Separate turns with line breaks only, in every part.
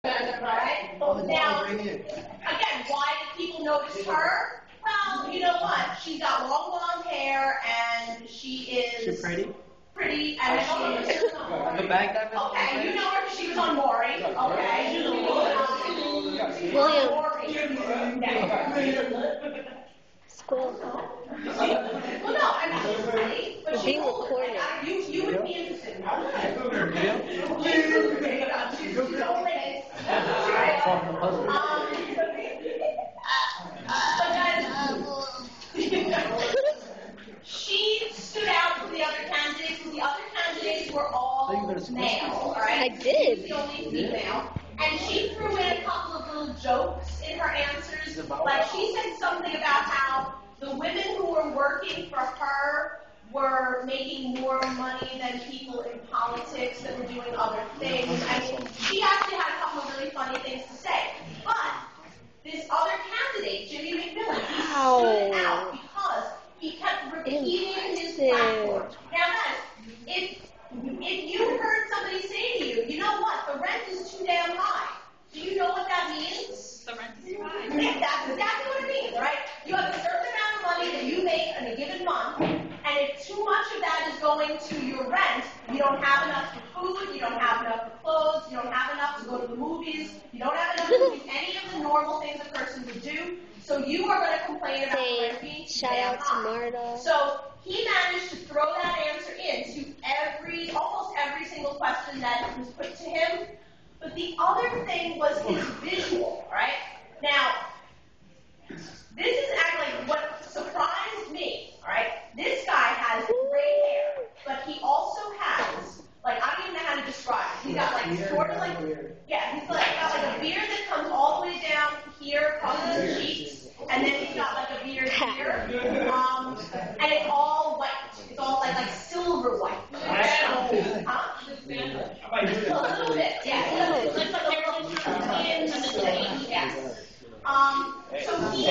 Right? Now, again, why did people notice her? Well, you know what? She's got long blonde hair, and she is...
She's pretty?
Pretty, and she is...
The bag that was
Okay, you know her because she was on Maury. Okay.
William.
Maury.
School.
Well, no, I mean, she's pretty, but
We're
she's
being
older.
recorded.
You would be interested in her. She's so late. But guys, she stood out from the other candidates, because the other candidates were all male, all right?
I did.
She was the only female. And she threw in a couple of little jokes in her answers. Like, she said something about how the women who were working for her were making more money than people in politics that were doing other things. I mean, she actually had a couple of really funny things to say. But this other candidate, Jimmy McMillan, he stood out because he kept repeating his platform. Now, guys, if you heard somebody say to you, you know what, the rent is too damn high, do you know what that means?
The rent is too high.
Yeah, that's exactly what it means, right? You have a certain amount of money that you make in a given month, and if too much of that is going to your rent, you don't have enough for food, you don't have enough for clothes, you don't have enough to go to the movies, you don't have enough to do any of the normal things a person would do, so you are going to complain about the rent being too damn high.
Shout out to Marta.
So he managed to throw that answer into almost every single question that was put to him. But the other thing was his visual, right? Now, this is actually what surprised me, all right? This guy has gray hair, but he also has, like, I don't even know how to describe it. He's got, like, sort of like, yeah, he's like, got, like, a beard that comes all the way down here, across his cheeks, and then he's got, like, a beard here, and it's all white. It's all, like silver white. Huh? A little bit, yeah. It's like yes. So he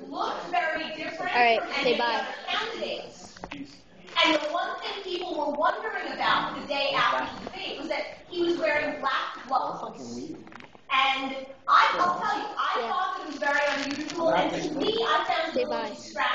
looked very different from any of the other candidates. And the one thing people were wondering about the day after the debate was that he was wearing black gloves. And I'll tell you, I thought it was very unusual, and to me, I found it a little distracting.